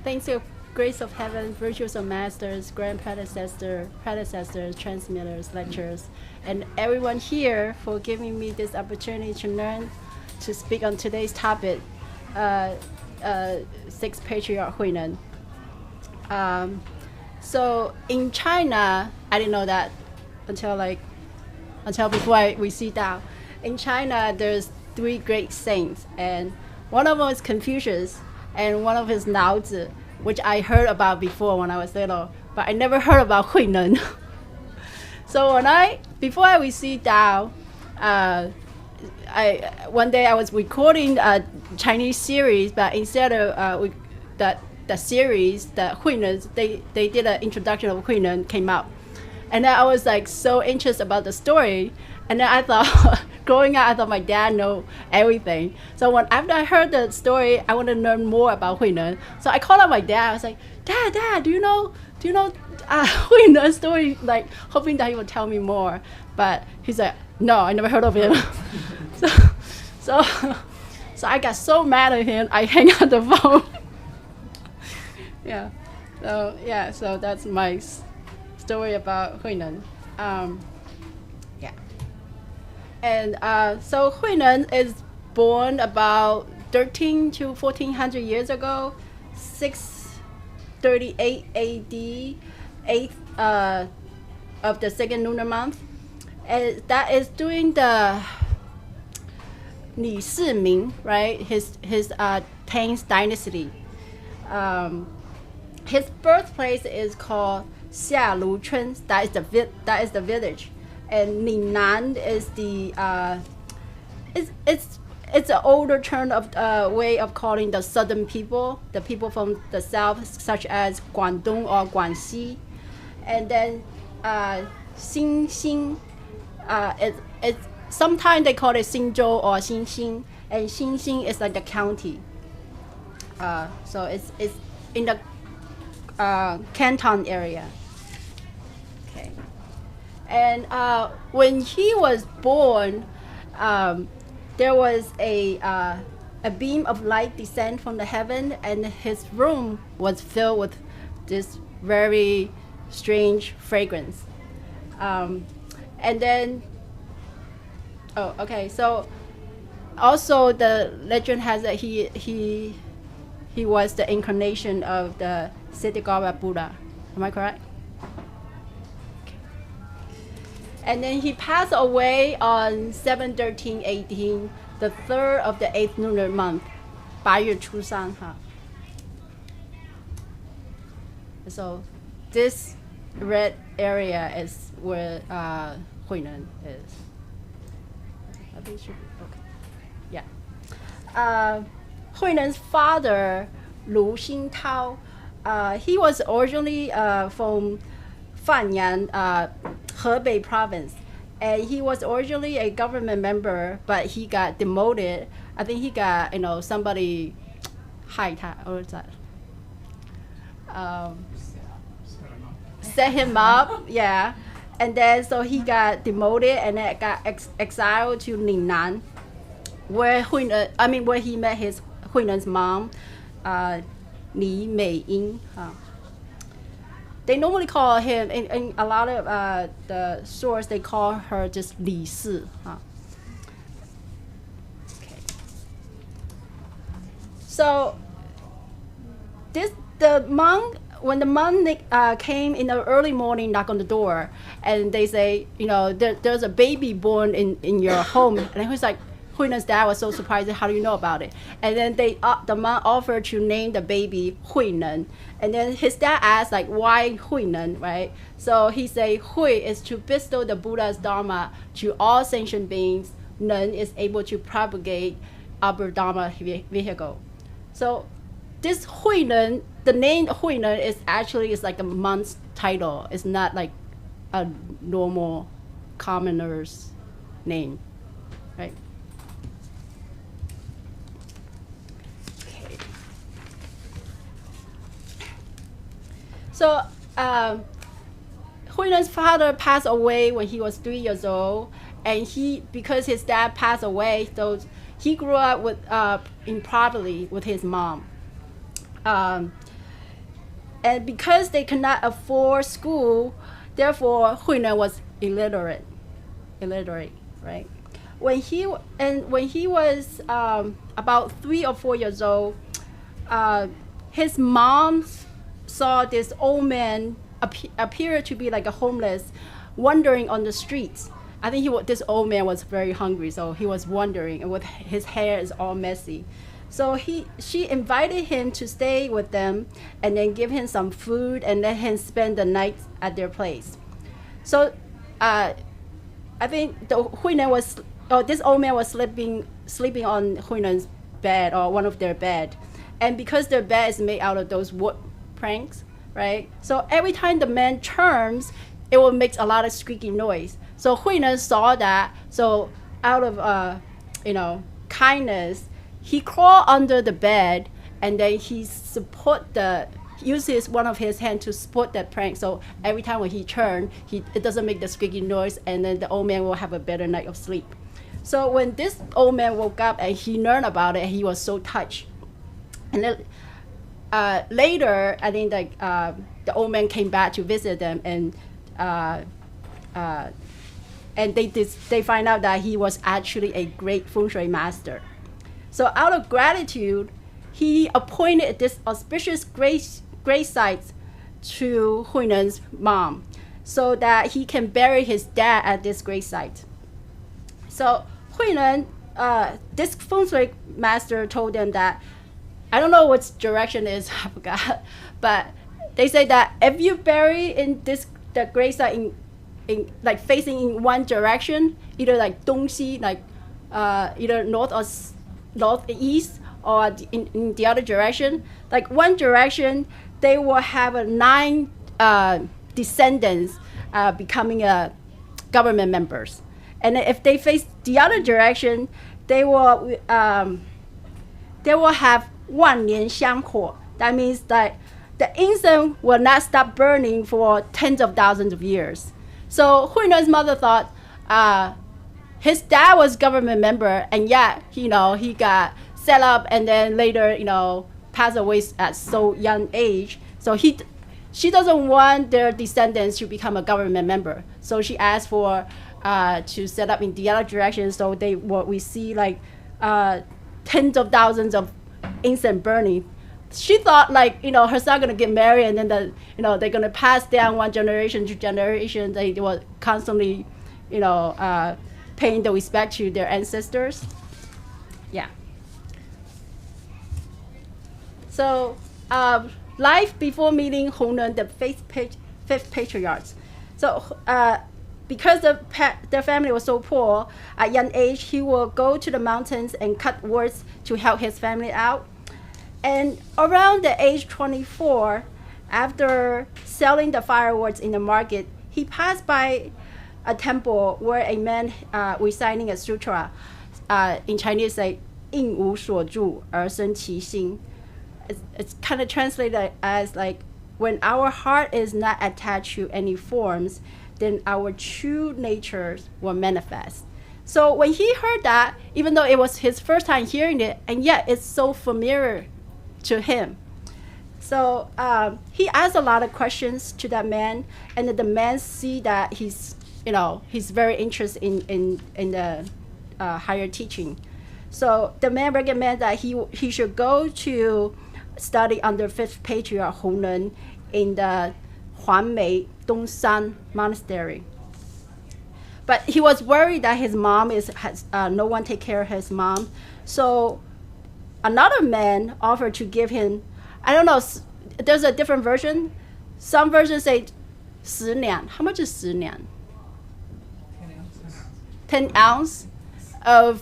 Thanks to grace of heaven, virtues of masters, grand predecessors, transmitters, lecturers, and everyone here for giving me this opportunity to learn, to speak on today's topic, Sixth Patriarch Huinan. So in China, I didn't know that until before we see down. In China, there's three great saints, and one of them is Confucius, and one of them is Lao Tzu, which I heard about before when I was little, but I never heard about Huinan. So before I received Tao, one day I was recording a Chinese series, but instead of the series, the Huinan, they did an introduction of Huinan came out. And then I was like so interested about the story. And then I thought, growing up, I thought my dad know everything. So after I heard the story, I want to learn more about Huinan. So I called up my dad. I was like, Dad, do you know Huinan's story? Like hoping that he would tell me more. But he's like, no, I never heard of him. so I got so mad at him, I hang up the phone. Yeah. So that's my story about Huinan. Yeah. And so Huinan is born about 13 to 1400 years ago, 638 AD, 8th of the second lunar month. And that is during the Li Siming, right? His Tang's dynasty. His birthplace is called Xialuchun. That is the village, and Ninnan is the it's an older term of way of calling the southern people, the people from the south, such as Guangdong or Guangxi, and then Xinxin. It's sometimes they call it Xinzhou or Xinxin, and Xinxin is like the county. So it's in the Canton area. Okay. And when he was born, there was a beam of light descend from the heaven, and his room was filled with this very strange fragrance. And then, so also the legend has that he was the incarnation of the Siddhagara Buddha. Am I correct? Okay. And then he passed away on 7/13/18, the third of the 8th lunar month, 8月初三 哈. So this red area is where Huinan is. I think it should be okay. Yeah. Huinan's father, Lu Xintao, he was originally from Fanyan, Hebei province, and he was originally a government member, but he got demoted. I think he got somebody hired or that set him up, yeah, and then so he got demoted and then got exiled to Ningnan, where he met his Huinan's mom, Li Meiying. They normally call him, in a lot of the source, they call her just Li Si. Okay. So when the monk came in the early morning, knock on the door, and they say, there's a baby born in your home, and he was like, Huinan's dad was so surprised. How do you know about it? And then the monk offered to name the baby Huinan. And then his dad asked, like, why Huinan, right? So he said, Hui is to bestow the Buddha's Dharma to all sentient beings. Nan is able to propagate our Dharma vehicle. So this Huinan, the name Huinan is like a monk's title. It's not like a normal commoner's name, right? So Huinan's father passed away when he was 3 years old, and because his dad passed away, so he grew up in poverty with his mom. And because they could not afford school, therefore Huinan was illiterate, right? When he was about 3 or 4 years old, his mom saw this old man appear to be like a homeless, wandering on the streets. I think this old man was very hungry, so he was wandering, and with his hair is all messy. So she invited him to stay with them, and then give him some food, and let him spend the night at their place. So, I think this old man was sleeping on Huinan's bed, or one of their bed, and because their bed is made out of those wood planks, right? So every time the man turns, it will make a lot of squeaky noise. So Huinan saw that, so out of kindness, he crawled under the bed, and then he uses one of his hands to support that plank. So every time when he turns, it doesn't make the squeaky noise, and then the old man will have a better night of sleep. So when this old man woke up and he learned about it, he was so touched. And then later, I think the old man came back to visit them, and they find out that he was actually a great feng shui master. So out of gratitude, he appointed this auspicious grave site to Huinan's mom, so that he can bury his dad at this grave site. So Huinan, this feng shui master told them that, I don't know what direction is, I forgot, but they say that if you bury in the grave site in like facing in one direction, either like Dongxi, like either north or northeast, or in the other direction, like one direction, they will have 9 descendants becoming government members. And if they face the other direction, they will have 万年香火. That means that the incense will not stop burning for tens of thousands of years. So Huinan's mother thought his dad was government member, and yet he got set up, and then later passed away at so young age. So she doesn't want their descendants to become a government member. So she asked for to set up in the other direction. So we see like tens of thousands of incense burning. She thought her son gonna get married, and then they're gonna pass down one generation to generation. They were constantly paying the respect to their ancestors. Yeah. So life before meeting Hunan, the fifth patriarch. So because their family was so poor, at young age he will go to the mountains and cut woods to help his family out. And around the age 24, after selling the fireworks in the market, he passed by a temple where a man reciting a sutra. In Chinese, say 应无所住而生其心. It's kind of translated as like, when our heart is not attached to any forms, then our true natures will manifest. So when he heard that, even though it was his first time hearing it, and yet it's so familiar to him. So he asked a lot of questions to that man, and the man see that he's very interested in the higher teaching. So the man recommended that he should go to study under 5th Patriarch Hunan in the Huanmei Dongshan Monastery. But he was worried that his mom has no one take care of his mom. So another man offered to give him, I don't know, there's a different version. Some versions say 10两. How much is 10两? 10 ounce of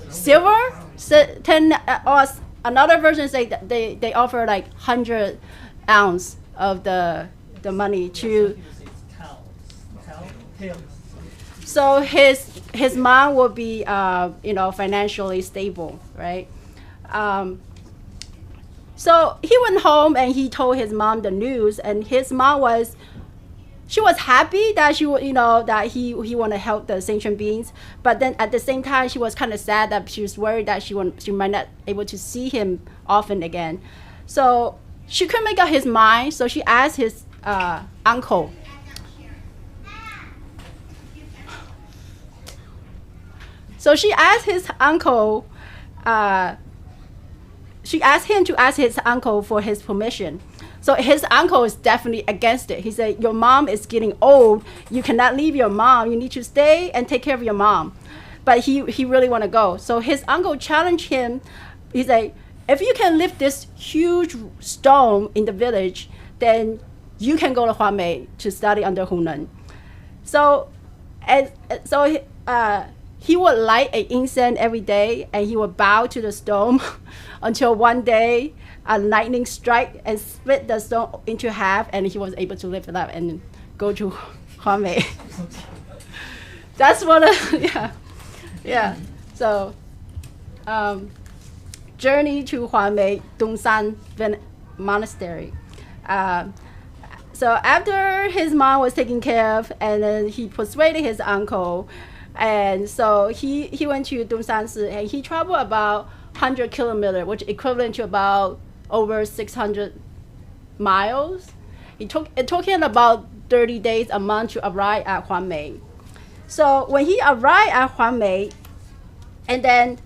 silver. 10 or another version say that they offer like 100 ounce of the money to. So his mom will be financially stable, right? So he went home and he told his mom the news, and his mom was happy that he want to help the sentient beings, but then at the same time she was kind of sad that she was worried that she might not able to see him often again. So she couldn't make up his mind, so she asked his uncle. So she asked his uncle. She asked him to ask his uncle for his permission. So his uncle is definitely against it. He said, "Your mom is getting old. You cannot leave your mom. You need to stay and take care of your mom." But he really want to go. So his uncle challenged him. He said, "If you can lift this huge stone in the village, then you can go to Huamei to study under Hunan." So, he would light an incense every day, and he would bow to the stone until one day a lightning strike and split the stone into half, and he was able to lift it up and go to Huamei. That's what, yeah. So, journey to Huamei Dongsan Monastery. So after his mom was taken care of, and then he persuaded his uncle, and so he went to Dongsan Si, and he traveled about 100 kilometers, which equivalent to about over 600 miles. It took him about 30 days, a month to arrive at Huamei. So when he arrived at Huamei, and then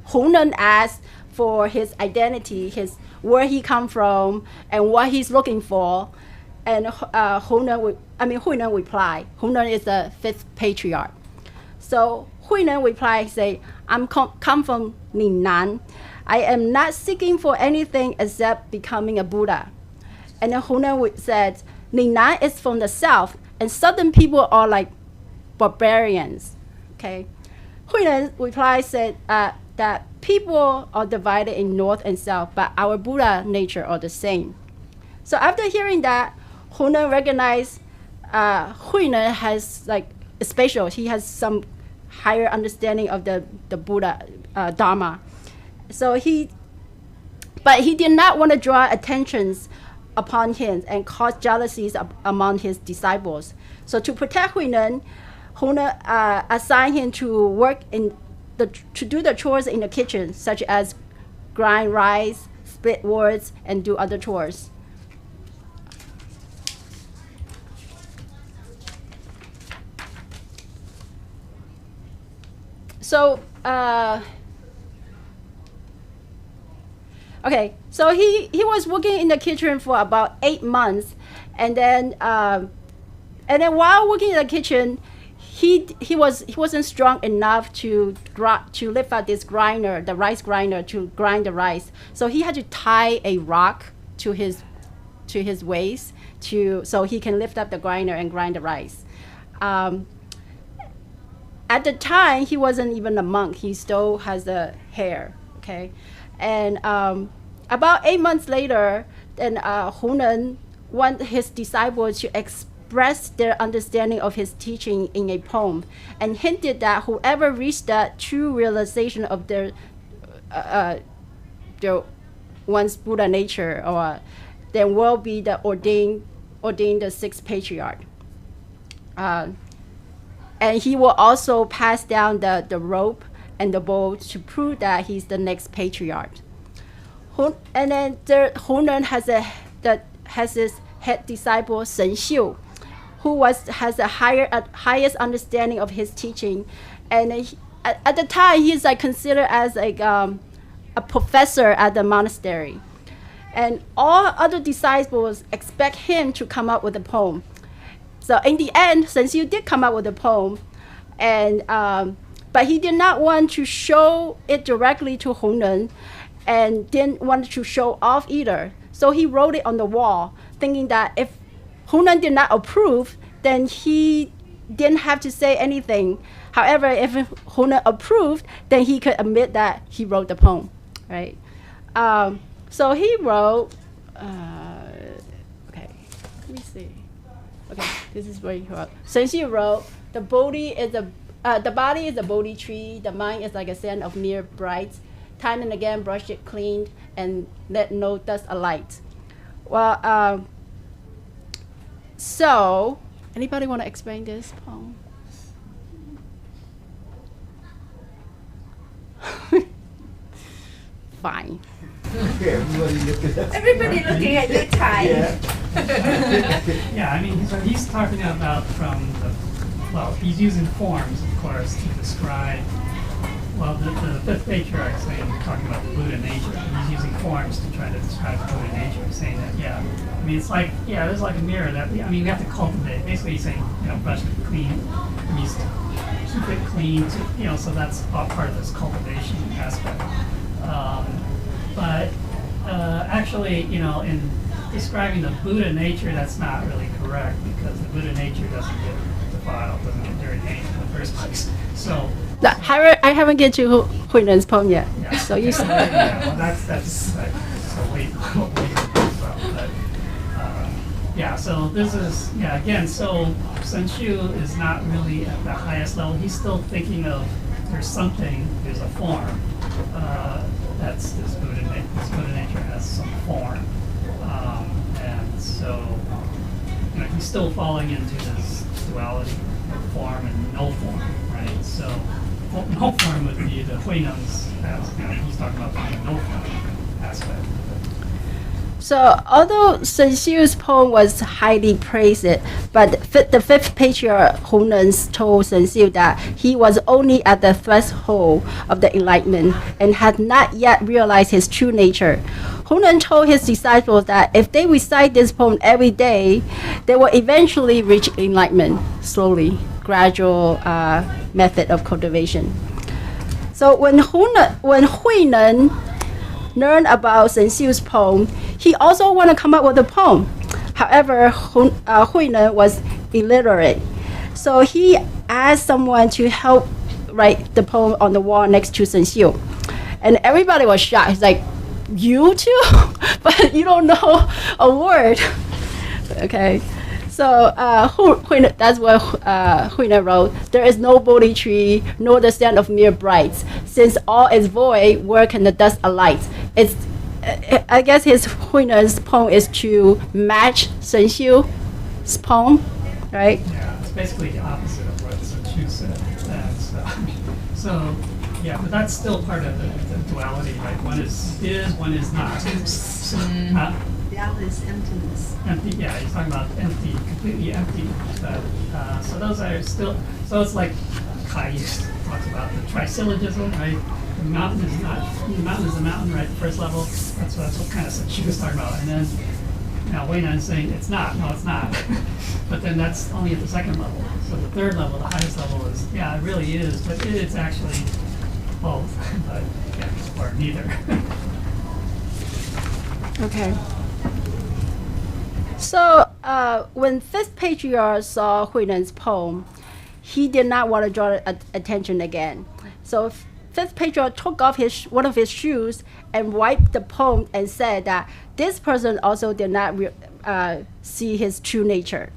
Hunan asked for his identity, where he come from, and what he's looking for, and Hunan replied. Hunan is the fifth patriarch. So Hunan replied, say, "I'm come from Ningnan. I am not seeking for anything except becoming a Buddha." And then Hunan said, "Ningnan is from the south, and southern people are like barbarians." Okay. Hunan replied, said that people are divided in north and south, but our Buddha nature are the same. So after hearing that, Hunan recognized Hunan has like special. He has some higher understanding of the Buddha Dharma. So but he did not want to draw attentions upon him and cause jealousies among his disciples. So to protect Hunan assigned him to work to do the chores in the kitchen, such as grind rice, split wood, and do other chores. So, okay, so he was working in the kitchen for about 8 months, and then while working in the kitchen, he wasn't strong enough to lift up this grinder, the rice grinder, to grind the rice. So he had to tie a rock to his waist so he can lift up the grinder and grind the rice. At the time, he wasn't even a monk. He still has the hair, okay? And about 8 months later, then Hunan wanted his disciples to express their understanding of his teaching in a poem, and hinted that whoever reached that true realization of their one's Buddha nature, or then will be the ordained the sixth patriarch. And he will also pass down the rope and the bowl to prove that he's the next patriarch. And then Hunan has his head disciple Shen Xiu, who has the highest understanding of his teaching, and at the time he's like considered as like a professor at the monastery, and all other disciples expect him to come up with a poem. So in the end, Shen Xiu did come up with a poem, and but he did not want to show it directly to Hunan, and didn't want to show off either. So he wrote it on the wall, thinking that if Hunan did not approve, then he didn't have to say anything. However, if Hunan approved, then he could admit that he wrote the poem, right? So he wrote, okay, let me see. Okay, this is what he wrote. Shen Xiu wrote, the body is a Bodhi tree, the mind is like a sand of near bright. Time and again brush it clean and let no dust alight. Well, so, anybody want to explain this poem? Fine. Everybody looking at you, Ty. Yeah, I mean, he's talking about he's using forms, of course, to describe, the fifth patriarch saying, talking about the Buddha nature. He's using forms to try to describe Buddha nature, saying that, I mean, it's like, there's like a mirror that, we have to cultivate. Basically, he's saying, brush it clean. It means to keep it clean, so that's all part of this cultivation aspect. But actually, in describing the Buddha nature, that's not really correct, because the Buddha nature doesn't get defiled, doesn't get dirty in the first place. So I haven't get to Huinen's poem yet. yeah, So you start. Yeah, well, that's so wait. But so this is again. So Sun Shu is not really at the highest level. He's still thinking of there's a form. That's this Buddha nature has some form, and so he's still falling into this duality of form and no form, right? So no form would be the Huinen's, he's talking about the no form aspect. So although Sun Xiu's poem was highly praised, but the fifth patriarch Hunen told Sun Xiu that he was only at the threshold of the enlightenment and had not yet realized his true nature. Hunen told his disciples that if they recite this poem every day, they will eventually reach enlightenment slowly, gradual method of cultivation. So when Huinen learned about Sun Xiu's poem, he also wanted to come up with a poem. However, Huinen was illiterate, so he asked someone to help write the poem on the wall next to Sun Xiu. And everybody was shocked. He's like, you too? But you don't know a word. Okay. So that's what Huinen wrote. There is no Bodhi tree, nor the stand of mere brights. Since all is void, where can the dust alight? I guess Huinen's poem is to match Sun Xiu's poem, right? Yeah, it's basically the opposite of what Sun Xiu said. But that's still part of the duality, right? One is, one is not. The other is emptiness. Empty, he's talking about empty, completely empty. So those are still, so it's like Kai talks about the trisyllogism, right? The mountain is a mountain, right? The first level, that's what kind of she was talking about. And then now Huinen is saying it's not, no, it's not. But then that's only at the second level. So the third level, the highest level is, it really is, but it's actually both, but or neither. Okay. So when fifth patriarch saw Huinen's poem, he did not want to draw attention again. So fifth patriarch took off one of his shoes and wiped the poem and said that this person also did not see his true nature.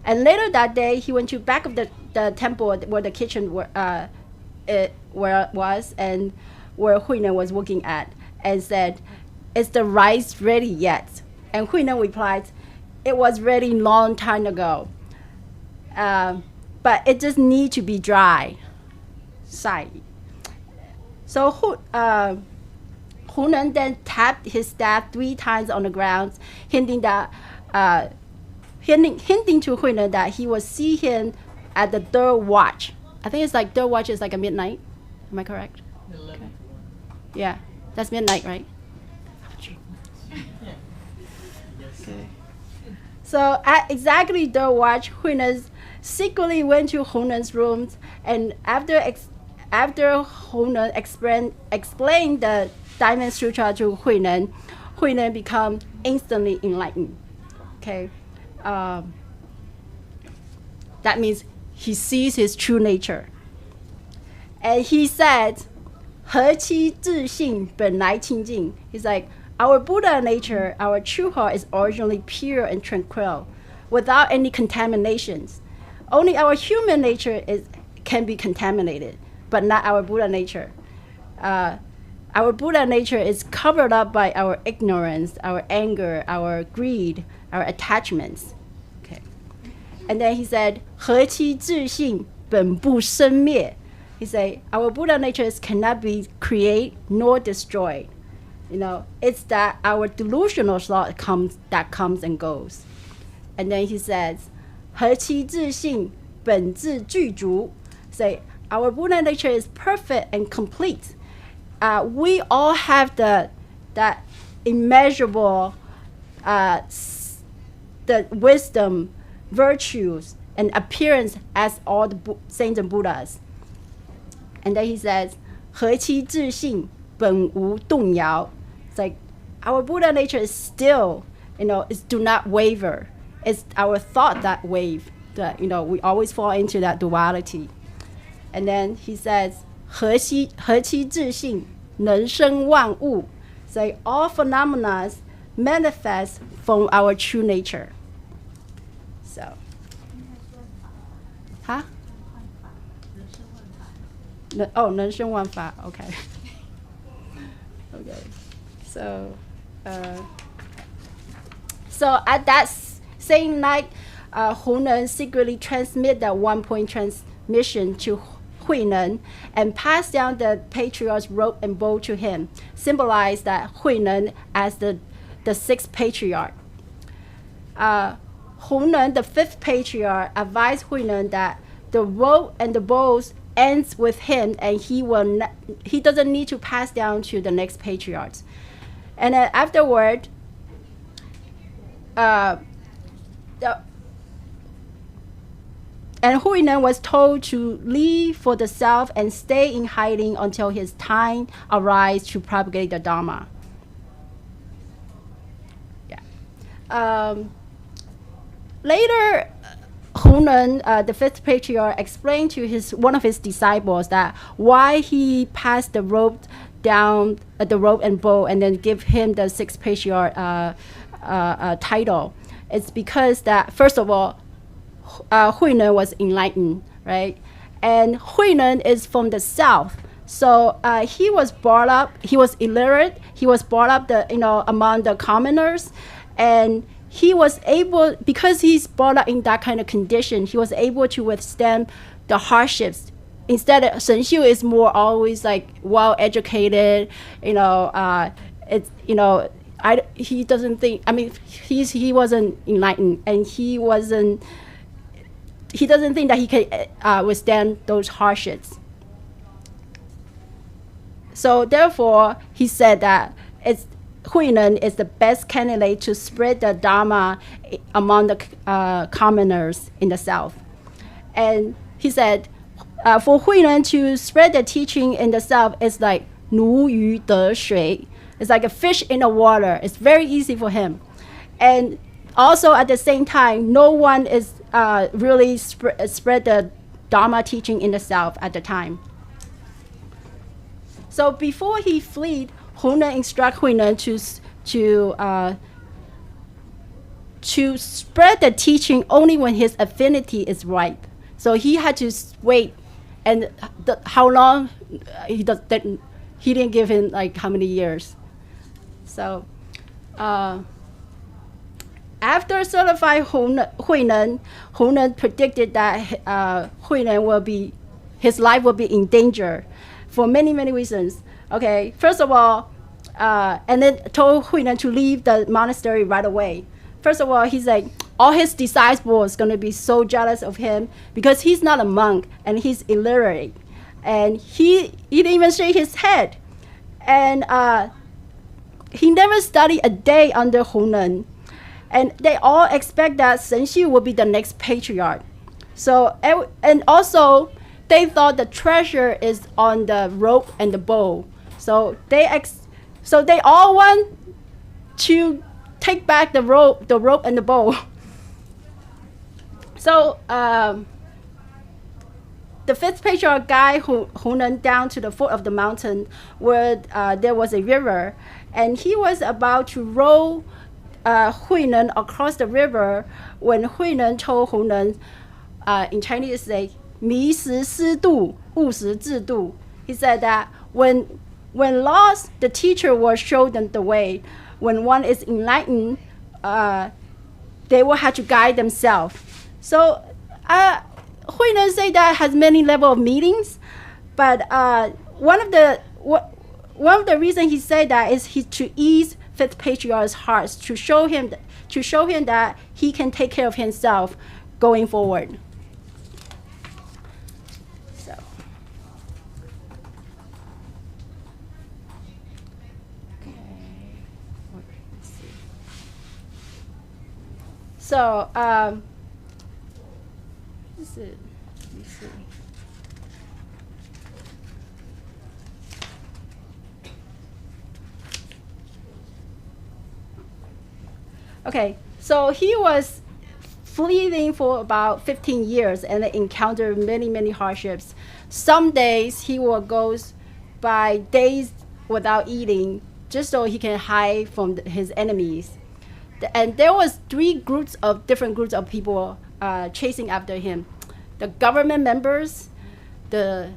And later that day, he went to back of the temple where the kitchen where it was and where Huinen was working at, and said, "Is the rice ready yet?" And Huinen replied, "It was ready long time ago, but it just need to be dry." So Hunen then tapped his staff 3 times on the ground, hinting to Huinen that he would see him at the third watch. I think it's like third watch is like a midnight. Am I correct? 11 to 1. Yeah, that's midnight, right? Okay. So at exactly third watch, Huinen secretly went to Hunen's rooms, and after Hunen explained the Diamond Sutra to Huinen become instantly enlightened. Okay, that means he sees his true nature. And he said, 何其自性本来清净. He's like, our Buddha nature, our true heart is originally pure and tranquil, without any contaminations. Only our human nature can be contaminated, but not our Buddha nature. Our Buddha nature is covered up by our ignorance, our anger, our greed, our attachments. Okay. And then he said, 何其自性本不生灭. He said, our Buddha nature cannot be created nor destroyed. it's that our delusional thought comes and goes. And then he says, 何其自信，本自具足. Say, our Buddha nature is perfect and complete. We all have that immeasurable the wisdom, virtues, and appearance as all the saints and Buddhas. And then he says, 何其自信，本无动摇. It's like our Buddha nature is still, is do not waver. It's our thought that wave. That we always fall into that duality. And then he says, 何其自信，能生万物. It's like all phenomena manifest from our true nature. So, huh? 能生万法. Okay. Okay. So at that same night, Hunan secretly transmit that 1-point transmission to Huinan and passed down the patriarch's robe and bow to him, symbolize that Huinan as the sixth patriarch. Hunan, the fifth patriarch, advised Huinan that the robe and the bows ends with him, and he doesn't need to pass down to the next patriarch. And then afterward, and Huinan was told to leave for the south and stay in hiding until his time arrives to propagate the Dharma. Yeah. Later, Hunan, the fifth patriarch, explained to one of his disciples that why he passed the rope down, the rope and bow, and then give him the sixth patriarch title. It's because that, first of all, Huinan was enlightened, right? And Huinan is from the south. So he was brought up, he was illiterate, he was brought up among the commoners, and he was able, because he's brought up in that kind of condition, he was able to withstand the hardships. Instead, Shen Xiu is more always like well educated, he doesn't think, he wasn't enlightened, and he doesn't think that he can withstand those hardships. So therefore, he said that Huinan is the best candidate to spread the Dharma among the commoners in the south. And he said, for Huinan to spread the teaching in the south is like 如鱼得水. It's like a fish in the water. It's very easy for him. And also at the same time, no one is really spread the Dharma teaching in the south at the time. So before he fled, Hunan instructed Huinan to spread the teaching only when his affinity is ripe. So he had to wait, and how long he didn't give him like how many years. So after certifying Hunan predicted that his life will be in danger for many, many reasons. Okay, first of all, and then told Huinan to leave the monastery right away. First of all, he's like, all his disciples going to be so jealous of him because he's not a monk and he's illiterate. And he didn't even shake his head. And he never studied a day under Hunan. And they all expect that Shen Xiu will be the next patriarch. So, and also, they thought the treasure is on the rope and the bow. So they all want to take back the rope and the bow. So the fifth patriarch guided Hunan down to the foot of the mountain where there was a river, and he was about to row Huinan across the river when Huinan told Hunan, in Chinese, say, 迷时思度，悟时自度. He said that when lost, the teacher will show them the way. When one is enlightened, they will have to guide themselves. So Huinan say that has many level of meetings, but one of the one of the reasons he said that is to ease fifth patriarch's hearts, to show him that he can take care of himself going forward. So. So, let me see. Okay, so he was fleeing for about 15 years and encountered many, many hardships. Some days he will go by days without eating just so he can hide from his enemies. And there was different groups of people chasing after him. The government members, how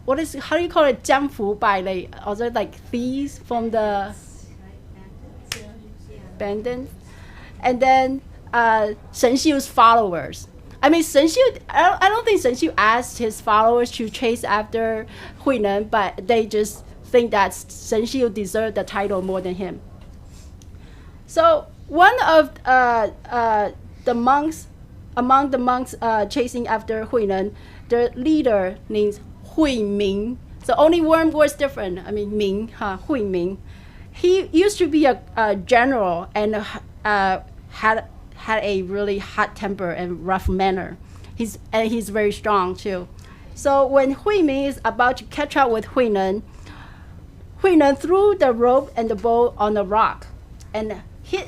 do you call it, 江湖百类, also like thieves from the bandits, and then Shen Xiu's followers. I mean, I don't think Shen Xiu asked his followers to chase after Huinan, but they just think that Shen Xiu deserved the title more than him. So one of the monks, among the monks chasing after Huinan, the leader named Hui Ming. So only one word's different. I mean, Ming, Hui Ming. He used to be a general and had a really hot temper and rough manner. He's very strong too. So when Hui Ming is about to catch up with Huinan threw the rope and the bow on the rock and hid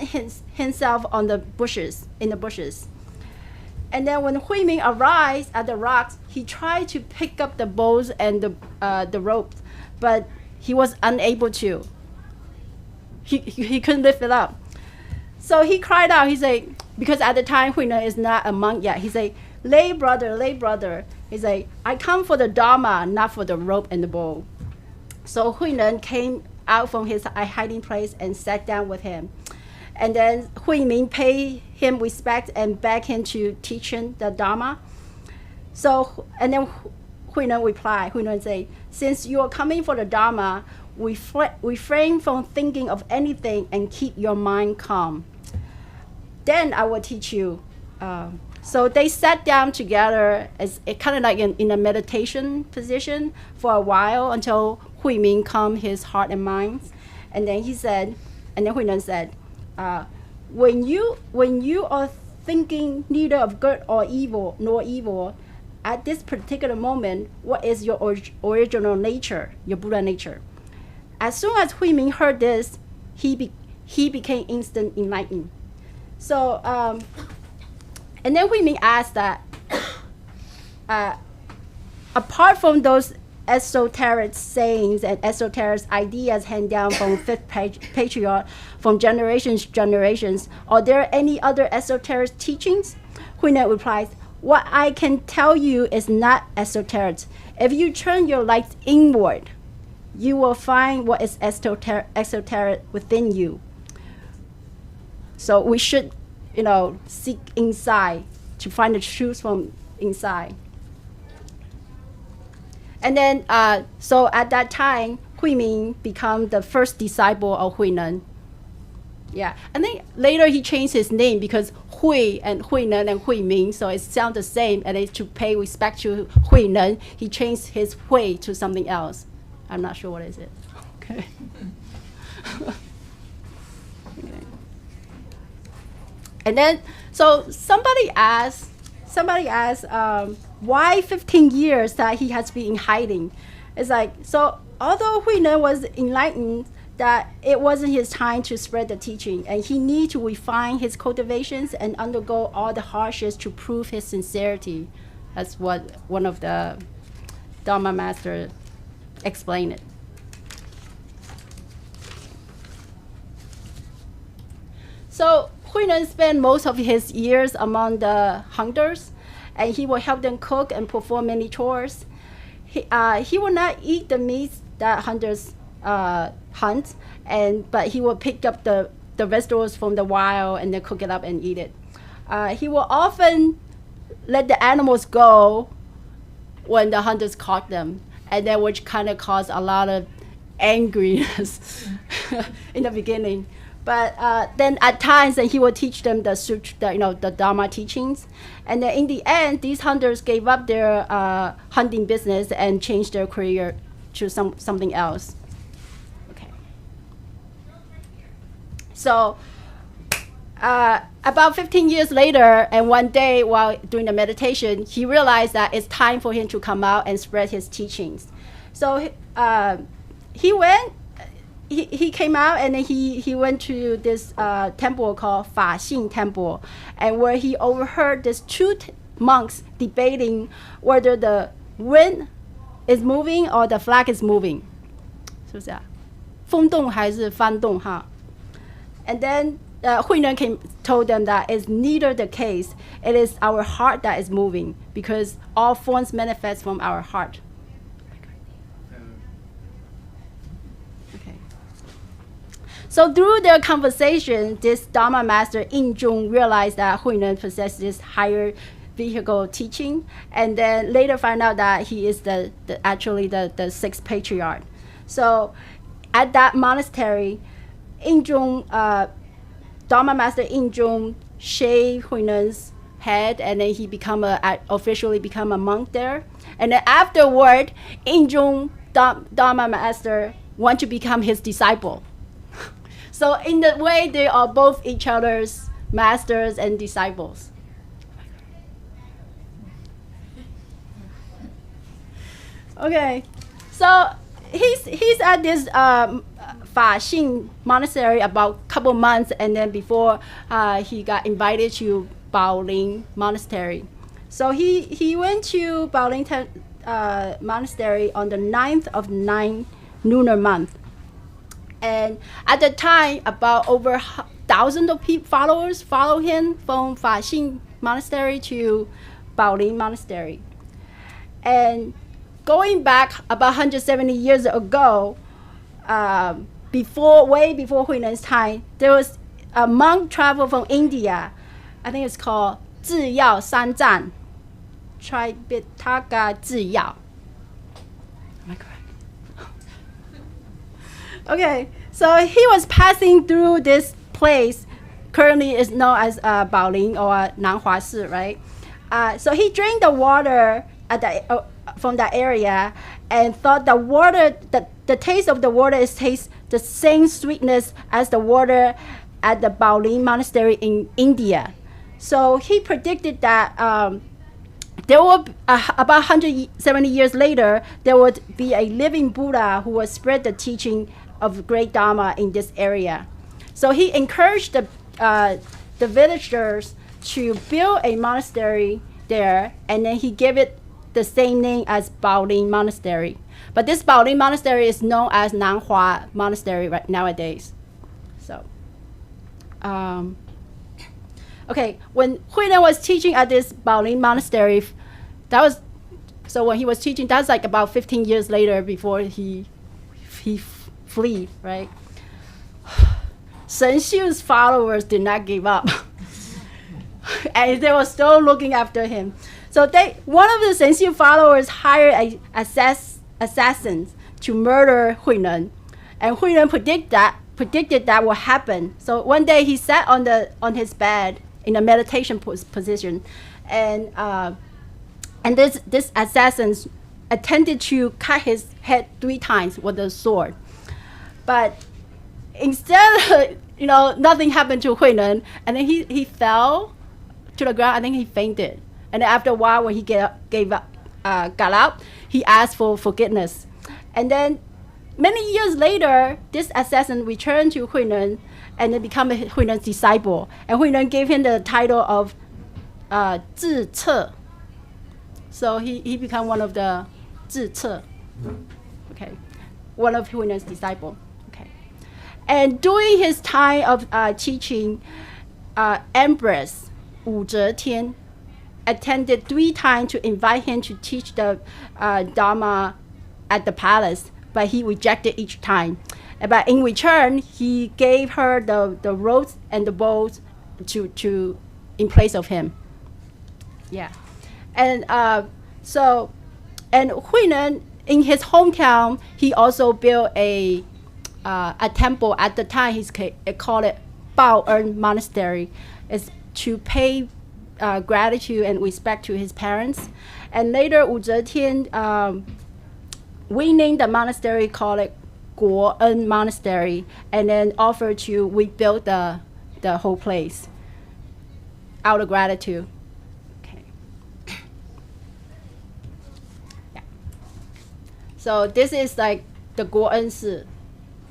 himself in the bushes. And then when Hui Ming arrives at the rocks, he tried to pick up the bows and the ropes, but he was unable to. He couldn't lift it up. So he cried out. He said, because at the time Huinan is not a monk yet. He said, lay brother. He said, I come for the Dharma, not for the rope and the bow. So Huinan came out from his hiding place and sat down with him. And then Hui Ming paid him respect and begged him to teach him the Dharma. So, and then Huinan replied, Huinan said, since you are coming for the Dharma, refrain from thinking of anything and keep your mind calm. Then I will teach you. So they sat down together as kind of like in a meditation position for a while until Hui Ming calmed his heart and mind. And then Huinan said, when you are thinking neither of good or evil nor evil, at this particular moment, what is your original nature, your Buddha nature? As soon as Hui Ming heard this, he became instant enlightened. So, and then Hui Ming asked that, apart from those esoteric sayings and esoteric ideas handed down from fifth patriarch from generations to generations, are there any other esoteric teachings? Huinan replies, what I can tell you is not esoteric. If you turn your lights inward, you will find what is esoteric within you. So we should, seek inside to find the truth from inside. And then, so at that time, Hui Ming became the first disciple of Huinan. Yeah, and then later he changed his name because Hui and Huinan and Hui Ming, so it sounds the same. And to pay respect to Huinan, he changed his Hui to something else. I'm not sure what is it. Okay. Okay. And then, so somebody asked, why 15 years that he has been in hiding? It's like, so although Huinan was enlightened, that it wasn't his time to spread the teaching, and he needed to refine his cultivations and undergo all the hardships to prove his sincerity. That's what one of the Dharma master explained it. So Huinan spent most of his years among the hunters, and he will help them cook and perform many chores. He will not eat the meat that hunters hunt, but he will pick up the vegetables from the wild and then cook it up and eat it. He will often let the animals go when the hunters caught them, and then which kind of caused a lot of angriness in the beginning. But then at times, then he would teach them the Dharma teachings, and then in the end, these hunters gave up their hunting business and changed their career to something else. Okay. So about 15 years later, and one day while doing the meditation, he realized that it's time for him to come out and spread his teachings. So he went. He came out and then he went to this temple called Fa Xin Temple, and where he overheard these two monks debating whether the wind is moving or the flag is moving. 是不是啊？风动还是幡动哈？ And then Huinan told them that it's neither the case. It is our heart that is moving, because all forms manifest from our heart. So through their conversation, this Dharma master In Jung realized that Huinan possessed this higher vehicle teaching, and then later find out that he is actually the sixth patriarch. So at that monastery, In Jung, Dharma master In Jung shaved Huinan's head, and then he officially become a monk there. And then afterward, In Jung, Dharma master, want to become his disciple. So in that way, they are both each other's masters and disciples. Okay, so he's at this Fa Xin monastery about a couple months, and then before he got invited to Baoling monastery. So he went to Baoling monastery on the 9th of 9 lunar month. And at the time, about over 1,000 of followers follow him from Fa Xin monastery to Baoling monastery. And going back about 170 years ago, way before Huinan's time, there was a monk travel from India. I think it's called 智药三藏, Tripitaka 智药. Am I correct? Okay, so he was passing through this place, currently is known as Baoling or Nanhua Si, right? So he drank the water from that area and thought the water, the taste of the water tastes the same sweetness as the water at the Baoling monastery in India. So he predicted that there will about 170 years later, there would be a living Buddha who would spread the teaching of great Dharma in this area. So he encouraged the villagers to build a monastery there, and then he gave it the same name as Baoling Monastery. But this Baoling Monastery is known as Nanhua Monastery right nowadays. So, okay, when Huinan was teaching at this Baoling Monastery, when he was teaching, that's like about 15 years later before he flee, right? Shen Xiu's followers did not give up. And they were still looking after him. So one of the Shen Xiu followers hired assassins to murder Huinan. And Huinan predicted that would happen. So one day he sat on his bed in a meditation position, and this assassins attempted to cut his head 3 times with a sword. But instead, nothing happened to Huinan, and then he fell to the ground. I think he fainted. And then after a while, when he got out, he asked for forgiveness. And then many years later, this assassin returned to Huinan and then became Huinan's disciple. And Huinan gave him the title of 智策. So he became one of the 智策. Okay, one of Huinan's disciples. Okay, and during his time of teaching, Empress Wu Zetian attended 3 times to invite him to teach the Dharma at the palace, but he rejected each time. But in return, he gave her the robes and the bowls to in place of him. Yeah, and Huinan in his hometown, he also built a temple. At the time, he called it Bao En Monastery. It's to pay gratitude and respect to his parents. And later, Wu Zetian renamed the monastery, called it Guo En Monastery, and then offered to rebuild the whole place out of gratitude. Okay. Yeah. So this is like the Guo En Si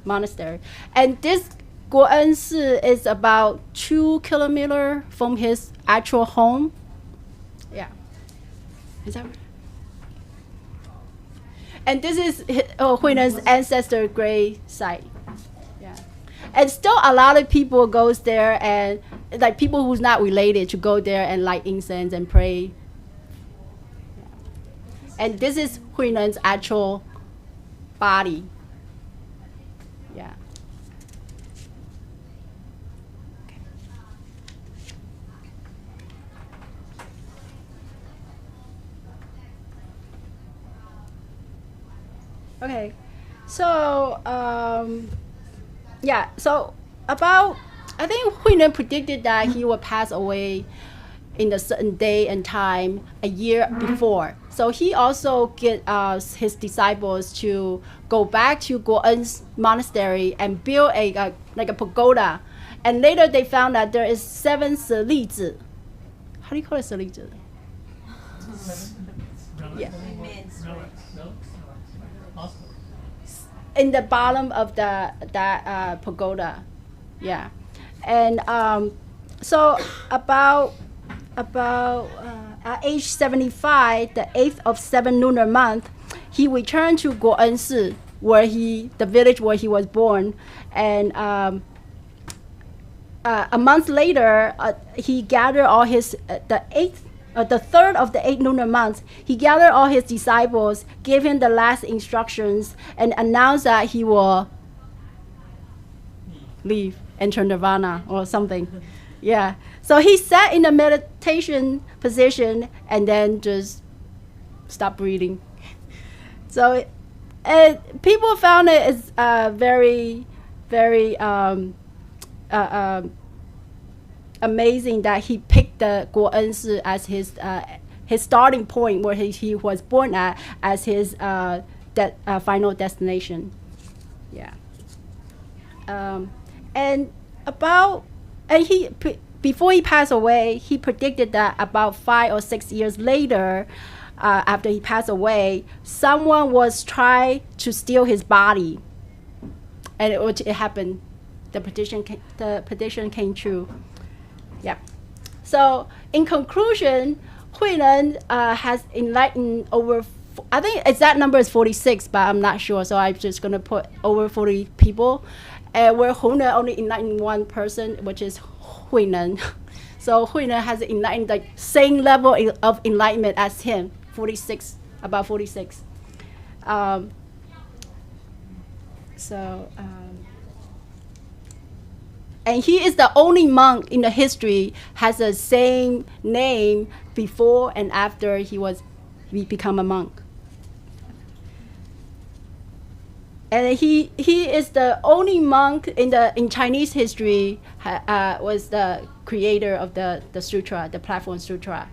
monastery, and this Guo En Si is about 2 kilometers from his actual home. Yeah. Is that right? And this is Huinen's ancestor grave site. Yeah. And still a lot of people goes there, and like people who's not related to go there and light incense and pray. Yeah. And this is Huinen's actual body. Yeah. Okay, so yeah, so about, I think Huinen predicted that he would pass away in a certain day and time a year before. So he also get his disciples to go back to Guoen's monastery and build a like a pagoda. And later they found that there is 7 Selizi. How do you call it Selizi? Yeah. In the bottom of that pagoda, yeah, and so about at age 75, the 8th of 7 lunar month, he returned to Guoen Si, the village where he was born, and a month later, he gathered all his the 3rd of the 8 lunar months, he gathered all his disciples, gave him the last instructions, and announced that he will leave, enter nirvana or something. Yeah. So he sat in a meditation position and then just stopped breathing. So people found it as very, very amazing that he picked the Guoen Si as his starting point, where he was born at, as his final destination. Yeah. Before he passed away, he predicted that about 5 or 6 years later, after he passed away, someone was trying to steal his body, and it happened. The prediction came true. Yeah. So in conclusion, Huinen has enlightened over, I think exact number is 46, but I'm not sure, so I'm just going to put over 40 people. Where Huinen only enlightened 1 person, which is Huinen. So Huinen has enlightened the same level of enlightenment as him, 46, about 46. And he is the only monk in the history has the same name before and after he become a monk. And he is the only monk in Chinese history was the creator of the sutra, the platform sutra.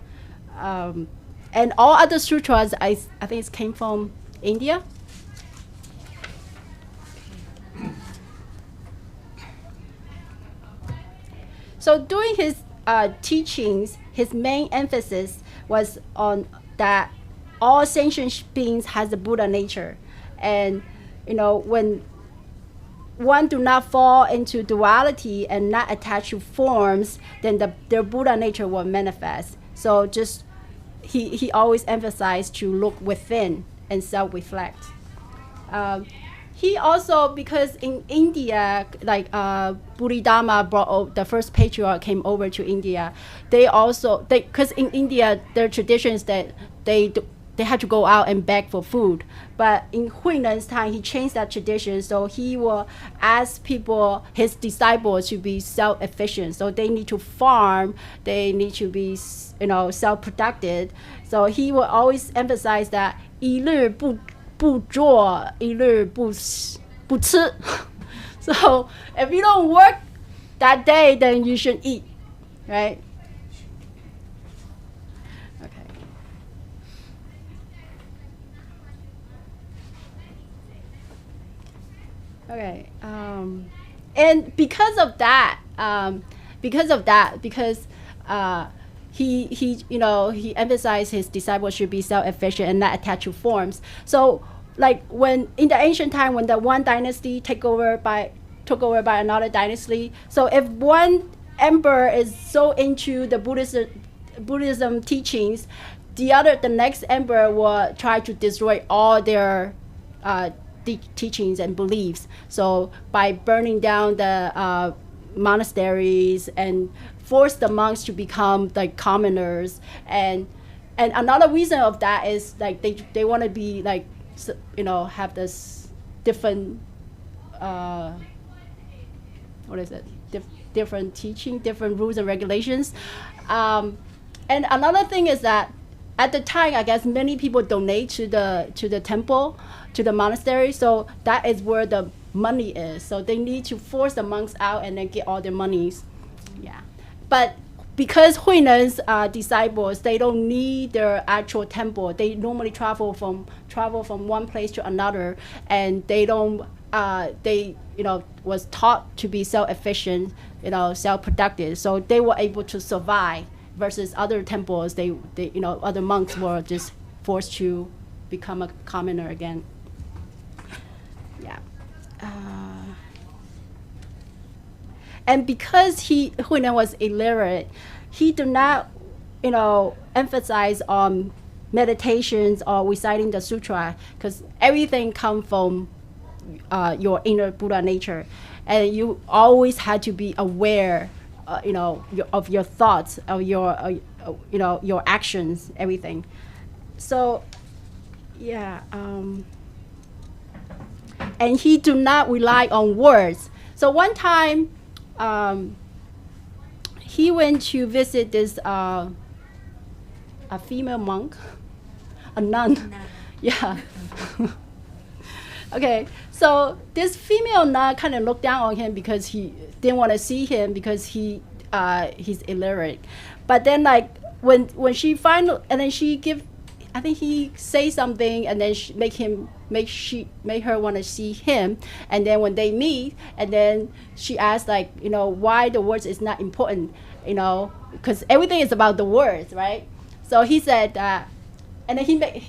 And all other sutras, I think it came from India. So during his teachings, his main emphasis was on that all sentient beings has a Buddha nature. And, when one do not fall into duality and not attach to forms, then their Buddha nature will manifest. So just, he always emphasized to look within and self-reflect. He also, because in India, like Bodhidharma the first patriarch came over to India, because in India, their tradition is that they had to go out and beg for food. But in Huinen's time, he changed that tradition, so he will ask people, his disciples, to be self-efficient. So they need to farm, they need to be, self-productive. So he will always emphasize that 一日不做一日不吃. So if you don't work that day, then you should eat, right? Okay. Okay. And because of that, he emphasized his disciples should be self-efficient and not attached to forms. So, like when in the ancient time, when the one dynasty took over by another dynasty, so if one emperor is so into the Buddhism teachings, the next emperor will try to destroy all their teachings and beliefs. So by burning down the monasteries and force the monks to become like commoners, and another reason of that is like they want to be like, have this different different teaching, different rules and regulations. And another thing is that at the time, I guess many people donate to the temple, to the monastery. So that is where the money is. So they need to force the monks out and then get all their monies. Yeah. But because Huinen's disciples, they don't need their actual temple. They normally travel from one place to another, and they don't. They was taught to be self-efficient, self-productive. So they were able to survive. Versus other temples, they other monks were just forced to become a commoner again. Yeah. And because Huinen was illiterate, he did not, emphasize on meditations or reciting the sutra, because everything comes from your inner Buddha nature, and you always had to be aware, of your thoughts, of your actions, everything. So, yeah. And he do not rely on words. So one time, he went to visit this a female monk, a nun. Yeah. Okay, so this female nun kind of looked down on him because he didn't want to see him because he's illiterate. But then like when she finally, and then I think he say something, and then make her want to see him. And then when they meet, and then she asked like, why the words is not important, because everything is about the words, right? So he said that, and then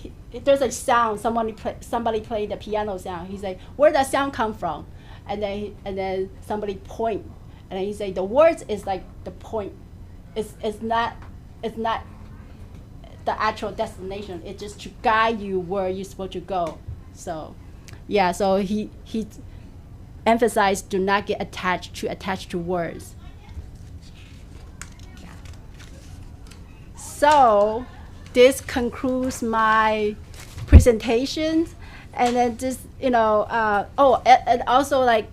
there's a sound, somebody played the piano sound. He said, where does that sound come from? And then somebody point, and then he said, the words is like the point. It's not the actual destination. It's just to guide you where you're supposed to go. So, yeah. So he emphasized do not get attached to words. Yeah. So this concludes my presentation, and then just and also like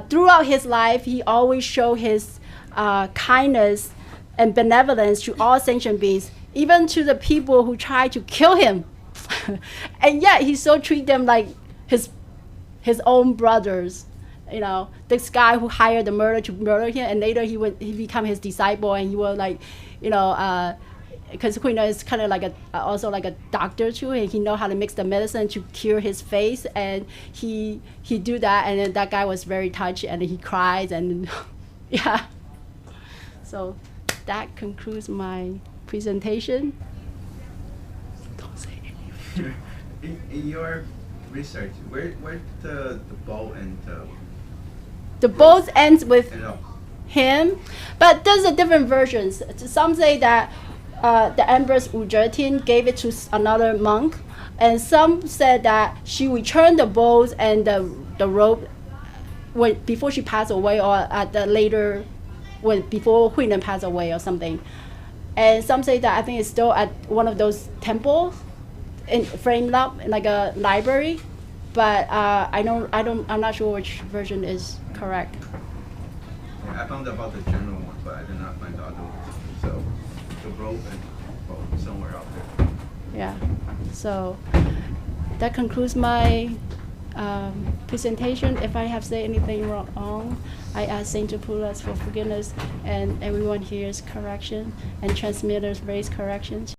throughout his life, he always showed his kindness and benevolence to all sentient beings, even to the people who try to kill him. And yet he still treat them like his own brothers. This guy who hired the murderer to murder him, and later he become his disciple, and he will like, because Huina is kind of like also like a doctor too, and he know how to mix the medicine to cure his face, and he do that, and then that guy was very touched, and he cries, and yeah. So that concludes my presentation. Don't say anything. In your research, where the bow and the bow ends with him, but there's a different versions. Some say that the Empress Ujertin gave it to another monk, and some said that she returned the bows and the rope before she passed away, or at the later before Huinen passed away or something. And some say that I think it's still at one of those temples, framed up in like a library, but I'm not sure which version is correct. I found about the general one, but I did not find the other one. So the rope and boat somewhere out there. Yeah. So that concludes my presentation. If I have said anything wrong, I ask Saint to pull us for forgiveness, and everyone hears correction, and transmitters raise corrections.